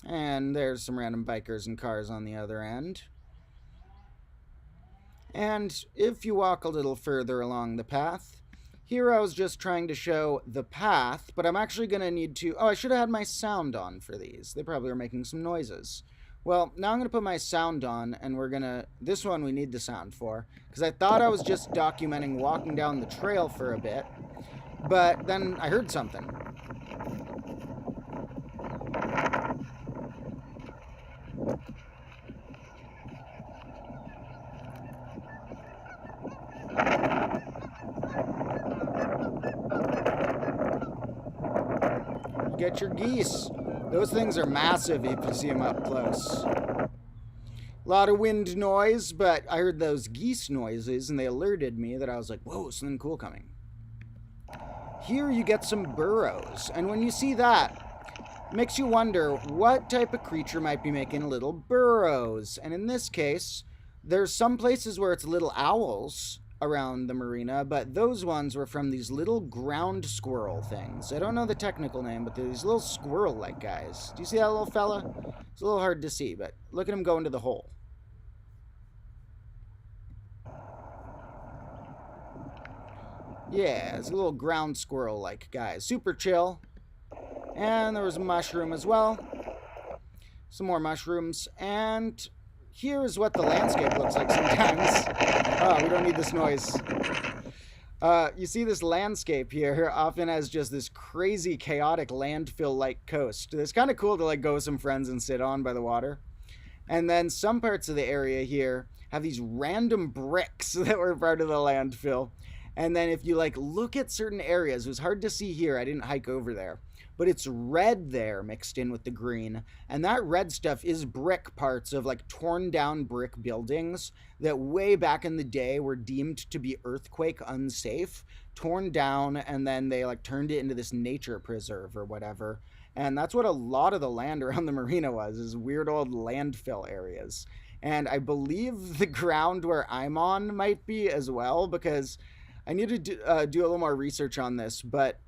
S1: And there's some random bikers and cars on the other end. And if you walk a little further along the path, here I was just trying to show the path, but I'm actually going to need to... Oh, I should have had my sound on for these. They probably are making some noises. Well, now I'm going to put my sound on, and we're going to... This one we need the sound for, because I thought I was just documenting walking down the trail for a bit, but then I heard something. Get your geese. Those things are massive if you see them up close. A lot of wind noise, but I heard those geese noises and they alerted me that I was like, whoa, something cool coming. Here you get some burrows, and when you see that, it makes you wonder what type of creature might be making little burrows. And in this case, there's some places where it's little owls around the marina, but those ones were from these little ground squirrel things. I don't know the technical name, but they're these little squirrel-like guys. Do you see that little fella? It's a little hard to see, but look at him go into the hole. Yeah, it's a little ground squirrel-like guy. Super chill. And there was a mushroom as well. Some more mushrooms. And here's what the landscape looks like sometimes. Oh, we don't need this noise. You see this landscape here often has just this crazy, chaotic landfill-like coast. It's kind of cool to like go with some friends and sit on by the water. And then some parts of the area here have these random bricks that were part of the landfill. And then if you like look at certain areas, it was hard to see here. I didn't hike over there. But it's red there mixed in with the green. And that red stuff is brick parts of like torn down brick buildings that way back in the day were deemed to be earthquake unsafe, torn down, and then they like turned it into this nature preserve or whatever. And that's what a lot of the land around the marina was, is weird old landfill areas. And I believe the ground where I'm on might be as well, because I need to do a little more research on this, but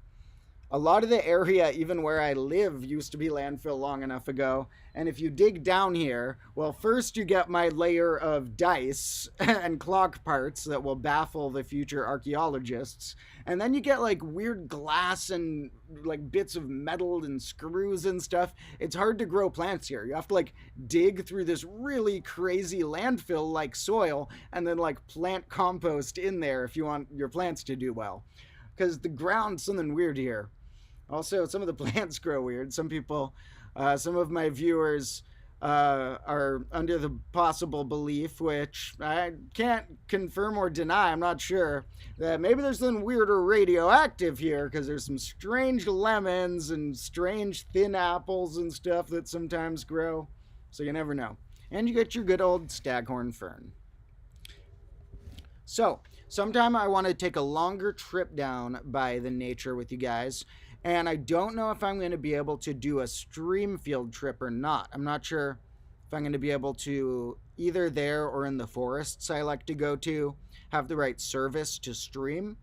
S1: A lot of the area, even where I live, used to be landfill long enough ago. And if you dig down here, well, first you get my layer of dice and clock parts that will baffle the future archaeologists. And then you get like weird glass and like bits of metal and screws and stuff. It's hard to grow plants here. You have to like dig through this really crazy landfill like soil and then like plant compost in there if you want your plants to do well. Because the ground's something weird here. Also, some of the plants grow weird. Some of my viewers are under the possible belief, which I can't confirm or deny, I'm not sure, that maybe there's something weird or radioactive here because there's some strange lemons and strange thin apples and stuff that sometimes grow. So you never know. And you get your good old staghorn fern. So, sometime I want to take a longer trip down by the nature with you guys. And I don't know if I'm going to be able to do a stream field trip or not. I'm not sure if I'm going to be able to, either there or in the forests I like to go to, have the right service to stream.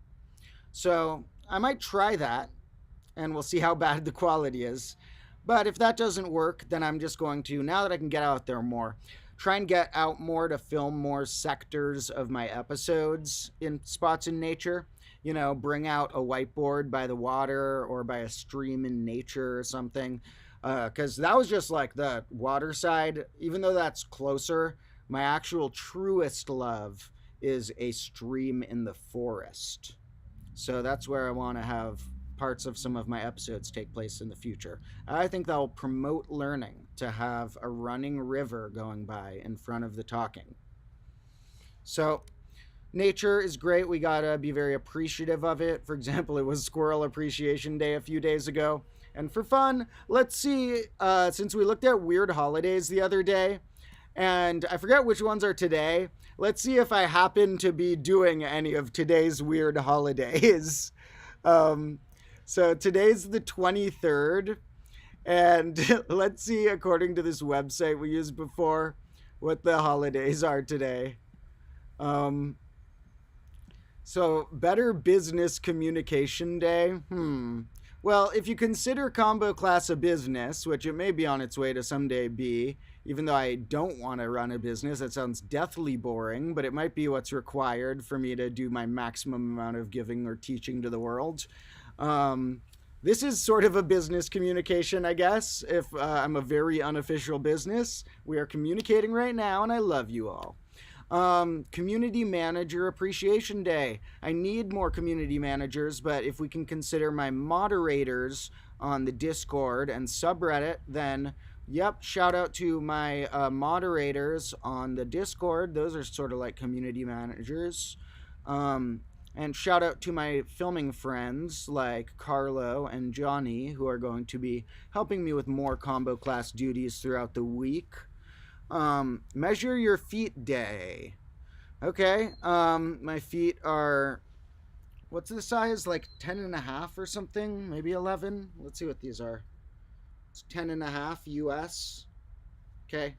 S1: So I might try that, and we'll see how bad the quality is. But if that doesn't work, then I'm just going to, now that I can get out there more, try and get out more to film more sectors of my episodes in spots in nature. You know, bring out a whiteboard by the water or by a stream in nature or something. Because that was just like the water side. Even though that's closer, my actual truest love is a stream in the forest. So that's where I want to have parts of some of my episodes take place in the future. I think that'll promote learning to have a running river going by in front of the talking. So nature is great. We gotta be very appreciative of it. For example, it was Squirrel Appreciation Day a few days ago. And for fun, let's see, since we looked at weird holidays the other day, and I forget which ones are today, let's see if I happen to be doing any of today's weird holidays. So today's the 23rd, and let's see, according to this website we used before, what the holidays are today. So, Better Business Communication Day. Well, if you consider Combo Class a business, which it may be on its way to someday be, even though I don't want to run a business, that sounds deathly boring, but it might be what's required for me to do my maximum amount of giving or teaching to the world. This is sort of a business communication, I guess, if I'm a very unofficial business. We are communicating right now, and I love you all. Community Manager Appreciation Day. I need more community managers, but if we can consider my moderators on the Discord and subreddit, then yep, shout out to my moderators on the Discord. Those are sort of like community managers. And shout out to my filming friends like Carlo and Johnny, who are going to be helping me with more combo class duties throughout the week. Measure your feet day. Okay, my feet are, what's the size? Like 10.5 or something? Maybe 11? Let's see what these are. It's 10.5 US. Okay,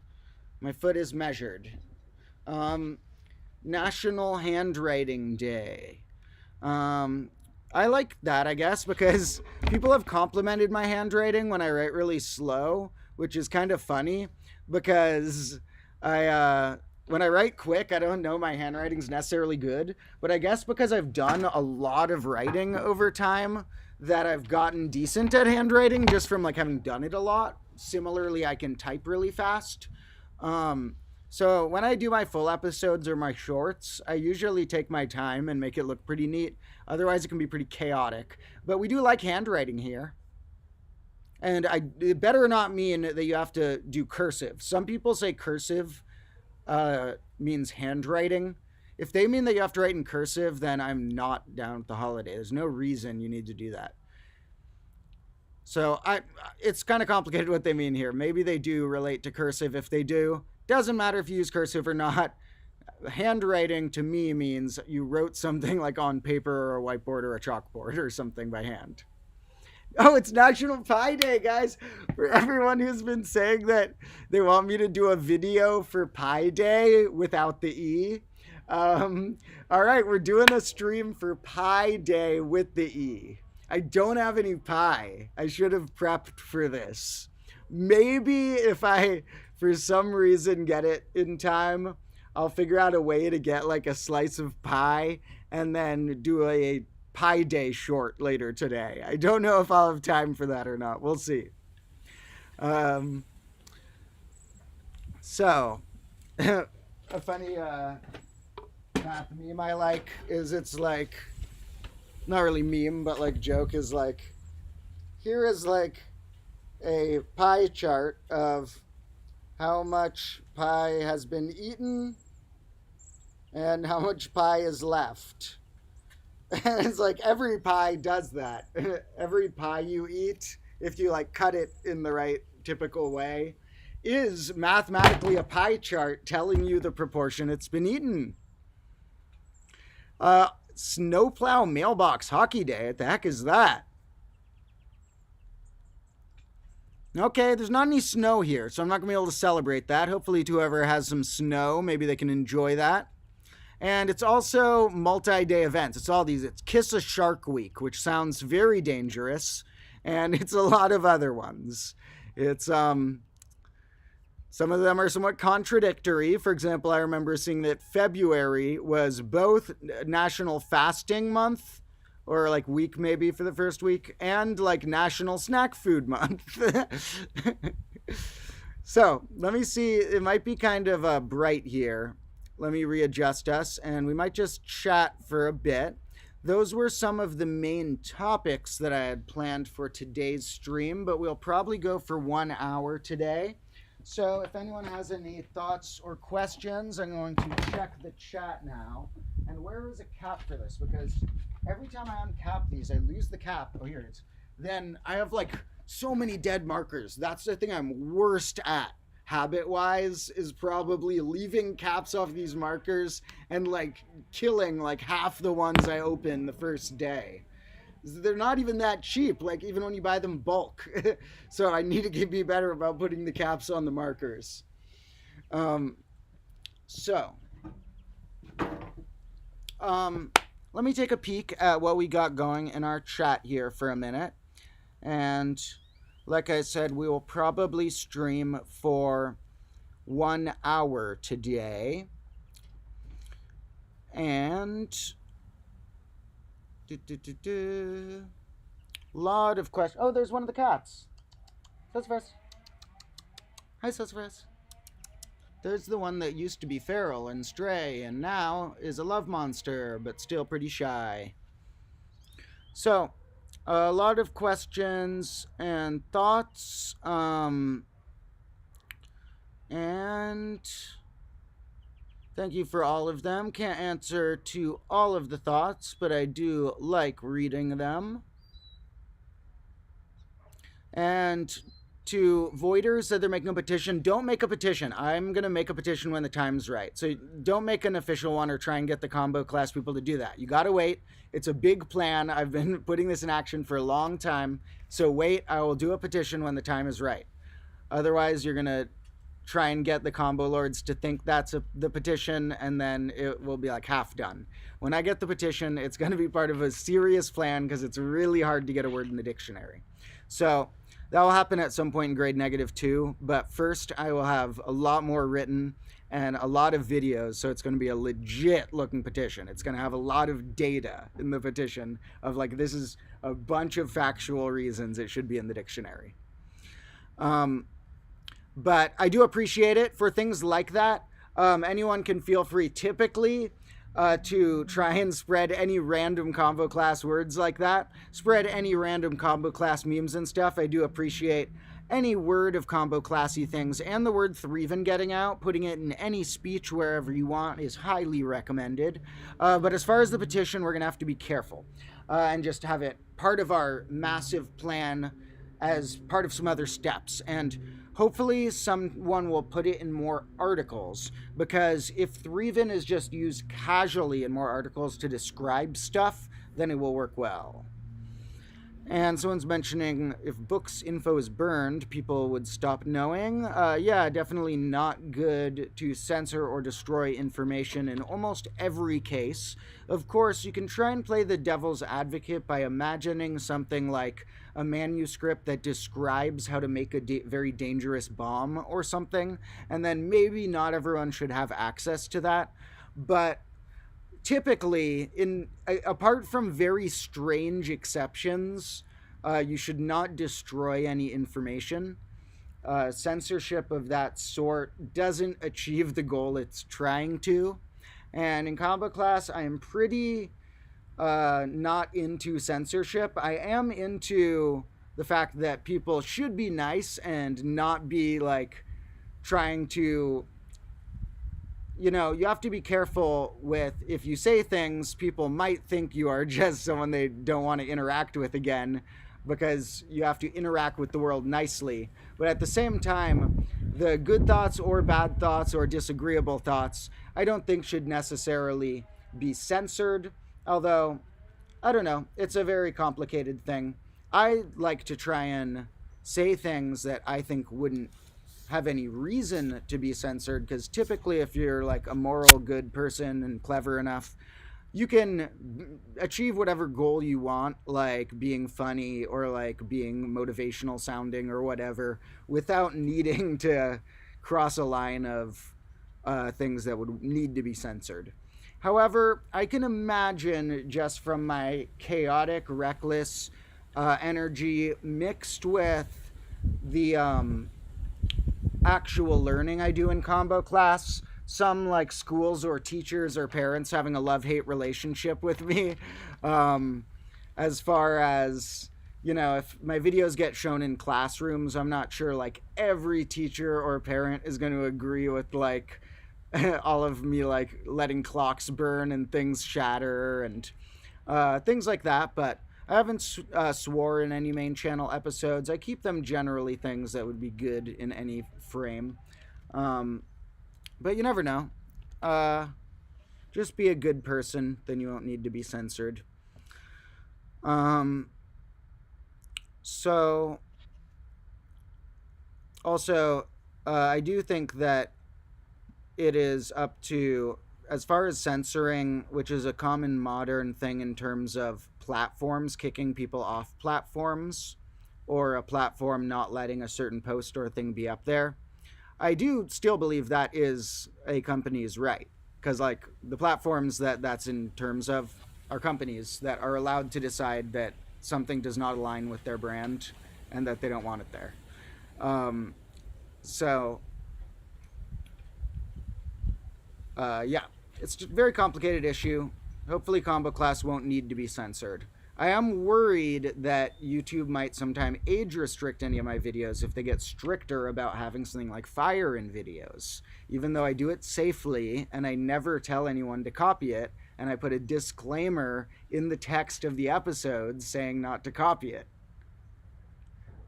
S1: my foot is measured. National Handwriting Day. I like that, I guess, because people have complimented my handwriting when I write really slow, which is kind of funny because when I write quick, I don't know my handwriting's necessarily good, but I guess because I've done a lot of writing over time that I've gotten decent at handwriting just from like having done it a lot. Similarly, I can type really fast. So when I do my full episodes or my shorts, I usually take my time and make it look pretty neat. Otherwise, it can be pretty chaotic. But we do like handwriting here. And it better not mean that you have to do cursive. Some people say cursive means handwriting. If they mean that you have to write in cursive, then I'm not down with the holiday. There's no reason you need to do that. So it's kind of complicated what they mean here. Maybe they do relate to cursive. If they do, doesn't matter if you use cursive or not. Handwriting to me means you wrote something like on paper or a whiteboard or a chalkboard or something by hand. Oh, it's National Pie Day, guys. For everyone who's been saying that they want me to do a video for Pie Day without the E. All right, we're doing a stream for Pie Day with the E. I don't have any pie. I should have prepped for this. Maybe if I, for some reason, get it in time, I'll figure out a way to get like a slice of pie and then do a pie day short later today. I don't know if I'll have time for that or not. We'll see. Um, so, a funny math meme I like is it's like, not really meme, but like joke is like, here is like a pie chart of how much pie has been eaten and how much pie is left. And it's like every pie does that. Every pie you eat, if you like cut it in the right typical way, is mathematically a pie chart telling you the proportion it's been eaten. Snowplow mailbox hockey day. What the heck is that? Okay, there's not any snow here, so I'm not going to be able to celebrate that. Hopefully, to whoever has some snow, maybe they can enjoy that. And it's also multi-day events. It's all these. It's Kiss a Shark Week, which sounds very dangerous, and it's a lot of other ones. It's some of them are somewhat contradictory. For example, I remember seeing that February was both National Fasting Month, or like week maybe for the first week, and like National Snack Food Month. So let me see. It might be kind of bright here. Let me readjust us, and we might just chat for a bit. Those were some of the main topics that I had planned for today's stream, but we'll probably go for 1 hour today. So if anyone has any thoughts or questions, I'm going to check the chat now. And where is a cap for this? Because every time I uncap these, I lose the cap. Oh, here it is. Then I have like so many dead markers. That's the thing I'm worst at, habit-wise, is probably leaving caps off these markers and like killing like half the ones I open the first day. They're not even that cheap, like even when you buy them bulk. So I need to be better about putting the caps on the markers. Let me take a peek at what we got going in our chat here for a minute. And like I said, we will probably stream for 1 hour today. And lot of questions. Oh, there's one of the cats. Sassafras. Hi, Sassafras. There's the one that used to be feral and stray and now is a love monster, but still pretty shy. So, a lot of questions and thoughts. And thank you for all of them. Can't answer to all of the thoughts, but I do like reading them. And to Voiders said they're making a petition. Don't make a petition. I'm going to make a petition when the time's right. So don't make an official one or try and get the combo class people to do that. You got to wait. It's a big plan. I've been putting this in action for a long time. So wait, I will do a petition when the time is right. Otherwise, you're going to try and get the combo lords to think that's the petition, and then it will be like half done. When I get the petition, it's going to be part of a serious plan because it's really hard to get a word in the dictionary. So that will happen at some point in grade -2, but first I will have a lot more written and a lot of videos, so it's going to be a legit looking petition. It's going to have a lot of data in the petition of like, this is a bunch of factual reasons it should be in the dictionary. But I do appreciate it for things like that. Anyone can feel free typically to try and spread any random combo class words like that. Spread any random combo class memes and stuff. I do appreciate any word of combo classy things, and the word Threeven getting out. Putting it in any speech wherever you want is highly recommended. But as far as the petition, we're going to have to be careful and just have it part of our massive plan as part of some other steps. And hopefully someone will put it in more articles, because if Threeven is just used casually in more articles to describe stuff, then it will work well. And someone's mentioning if books info is burned, people would stop knowing. Yeah, definitely not good to censor or destroy information in almost every case. Of course, you can try and play the devil's advocate by imagining something like a manuscript that describes how to make a very dangerous bomb or something, and then maybe not everyone should have access to that. But typically, apart from very strange exceptions, you should not destroy any information. Censorship of that sort doesn't achieve the goal it's trying to. And in combo class, I am pretty not into censorship. I am into the fact that people should be nice and not be like trying to, you have to be careful with, if you say things, people might think you are just someone they don't want to interact with again, because you have to interact with the world nicely. But at the same time, the good thoughts or bad thoughts or disagreeable thoughts, I don't think should necessarily be censored. Although, I don't know, it's a very complicated thing. I like to try and say things that I think wouldn't have any reason to be censored, because typically if you're like a moral good person and clever enough, you can achieve whatever goal you want, like being funny or like being motivational sounding or whatever, without needing to cross a line of things that would need to be censored. However, I can imagine, just from my chaotic, reckless energy mixed with the actual learning I do in combo class, some like schools or teachers or parents having a love-hate relationship with me. As far as, if my videos get shown in classrooms, I'm not sure like every teacher or parent is going to agree with like all of me like letting clocks burn and things shatter and things like that. But I haven't swore in any main channel episodes. I keep them generally things that would be good in any frame. But you never know. Just be a good person, then you won't need to be censored. So, also, I do think that it is up to, as far as censoring, which is a common modern thing in terms of platforms kicking people off platforms, or a platform not letting a certain post or thing be up there. I do still believe that is a company's right, because like the platforms that's in terms of are companies that are allowed to decide that something does not align with their brand and that they don't want it there. So yeah, it's a very complicated issue. Hopefully combo class won't need to be censored. I am worried that YouTube might sometime age restrict any of my videos if they get stricter about having something like fire in videos. Even though I do it safely and I never tell anyone to copy it, and I put a disclaimer in the text of the episodes saying not to copy it.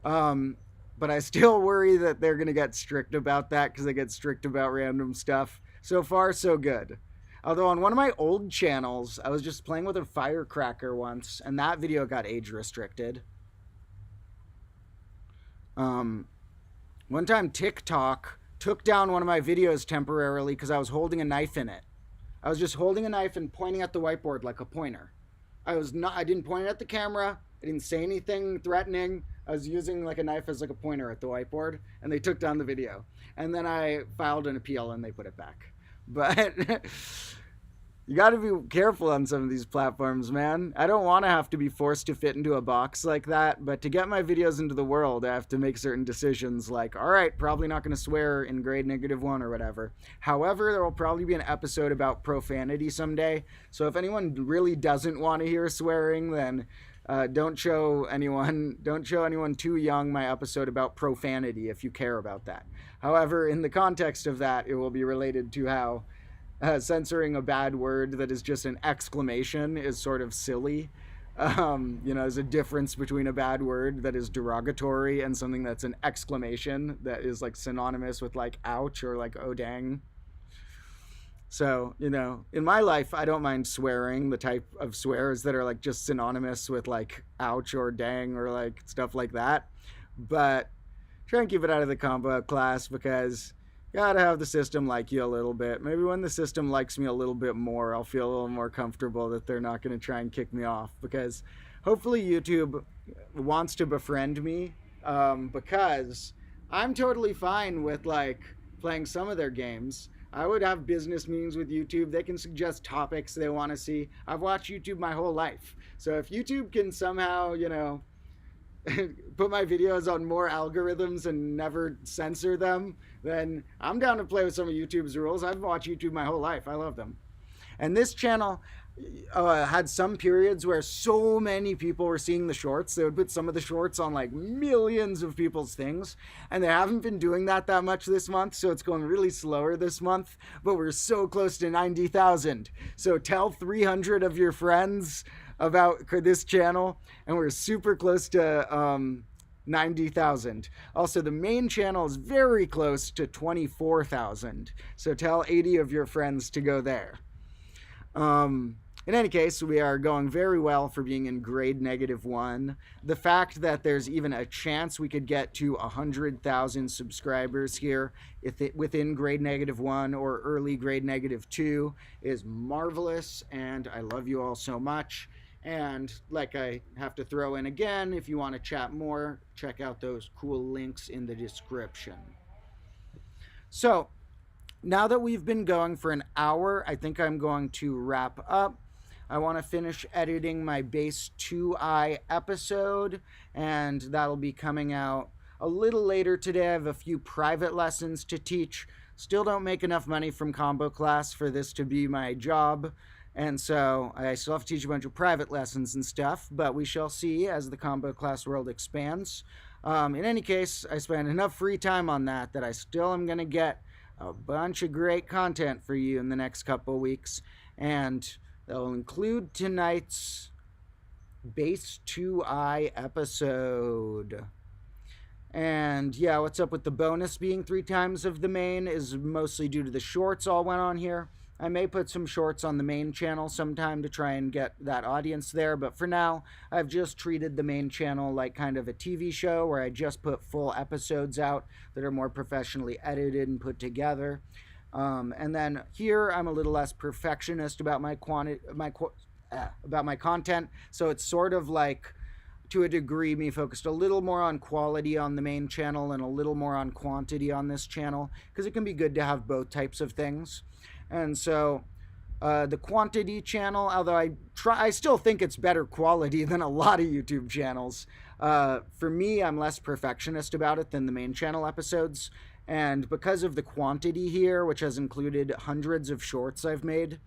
S1: But I still worry that they're going to get strict about that, because they get strict about random stuff. So far, so good. Although on one of my old channels, I was just playing with a firecracker once, and that video got age restricted. One time TikTok took down one of my videos temporarily because I was holding a knife in it. I was just holding a knife and pointing at the whiteboard like a pointer. I didn't point it at the camera. I didn't say anything threatening. I was using like a knife as like a pointer at the whiteboard, and they took down the video. And then I filed an appeal and they put it back. But you got to be careful on some of these platforms, man. I don't want to have to be forced to fit into a box like that, but to get my videos into the world, I have to make certain decisions like, all right, probably not going to swear in grade -1 or whatever. However, there will probably be an episode about profanity someday. So if anyone really doesn't want to hear swearing, then don't show anyone too young my episode about profanity if you care about that. However, in the context of that, it will be related to how censoring a bad word that is just an exclamation is sort of silly. There's a difference between a bad word that is derogatory and something that's an exclamation that is like synonymous with like ouch or like oh dang.
S2: So, in my life, I don't mind swearing, the type of swears that are like just synonymous with like ouch or dang or like stuff like that. But try and keep it out of the combo class because gotta have the system like you a little bit. Maybe when the system likes me a little bit more, I'll feel a little more comfortable that they're not going to try and kick me off because hopefully YouTube wants to befriend me because I'm totally fine with like playing some of their games. I would have business meetings with YouTube. They can suggest topics they want to see. I've watched YouTube my whole life. So if YouTube can somehow, put my videos on more algorithms and never censor them, then I'm down to play with some of YouTube's rules. I've watched YouTube my whole life. I love them. And this channel had some periods where so many people were seeing the shorts. They would put some of the shorts on like millions of people's things. And they haven't been doing that much this month. So it's going really slower this month. But we're so close to 90,000. So tell 300 of your friends about this channel. And we're super close to 90,000. Also, the main channel is very close to 24,000. So tell 80 of your friends to go there. In any case, we are going very well for being in grade -1. The fact that there's even a chance we could get to 100,000 subscribers here within grade -1 or early grade -2 is marvelous, and I love you all so much. And like I have to throw in again, if you want to chat more, check out those cool links in the description. So, now that we've been going for an hour, I think I'm going to wrap up. I want to finish editing my base 2i episode, and that'll be coming out a little later today. I have a few private lessons to teach. Still don't make enough money from combo class for this to be my job, and so I still have to teach a bunch of private lessons and stuff, but we shall see as the combo class world expands. In any case, I spend enough free time on that I still am going to get a bunch of great content for you in the next couple weeks, and they'll include tonight's base 2i episode. And yeah, what's up with the bonus being 3 times of the main is mostly due to the shorts all went on here. I may put some shorts on the main channel sometime to try and get that audience there, but for now, I've just treated the main channel like kind of a TV show where I just put full episodes out that are more professionally edited and put together. And then here, I'm a little less perfectionist about my content, so it's sort of like, to a degree, me focused a little more on quality on the main channel and a little more on quantity on this channel, because it can be good to have both types of things. And so the quantity channel, although I still think it's better quality than a lot of YouTube channels. For me, I'm less perfectionist about it than the main channel episodes. And because of the quantity here, which has included hundreds of shorts I've made,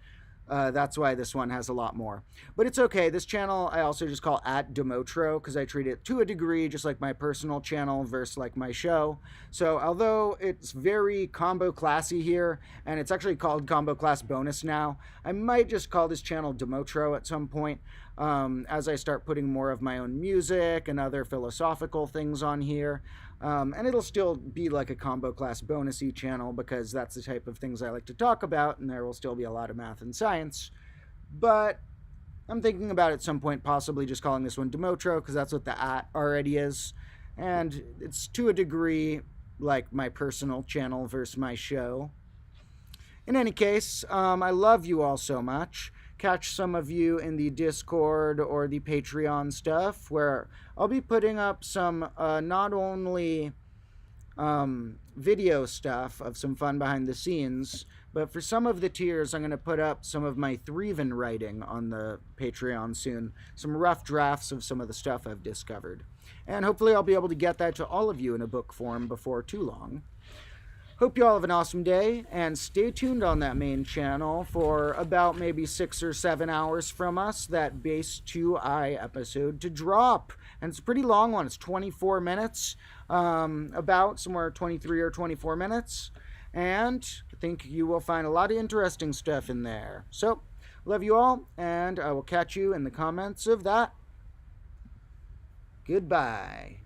S2: that's why this one has a lot more. But it's okay. This channel I also just call @Demotro because I treat it to a degree just like my personal channel versus like my show. So although it's very combo classy here, and it's actually called Combo Class Bonus now, I might just call this channel Demotro at some point as I start putting more of my own music and other philosophical things on here. And it'll still be like a combo class bonusy channel because that's the type of things I like to talk about, and there will still be a lot of math and science. But I'm thinking about at some point possibly just calling this one Demotro because that's what the already is. And it's to a degree like my personal channel versus my show. In any case, I love you all so much. Catch some of you in the Discord or the Patreon stuff, where I'll be putting up some not only video stuff of some fun behind the scenes, but for some of the tiers, I'm going to put up some of my Threeven writing on the Patreon soon. Some rough drafts of some of the stuff I've discovered. And hopefully I'll be able to get that to all of you in a book form before too long. Hope you all have an awesome day, and stay tuned on that main channel for about maybe 6 or 7 hours from us, that base 2i episode to drop. And it's a pretty long one. It's 24 minutes, about somewhere 23 or 24 minutes. And I think you will find a lot of interesting stuff in there. So, love you all, and I will catch you in the comments of that. Goodbye.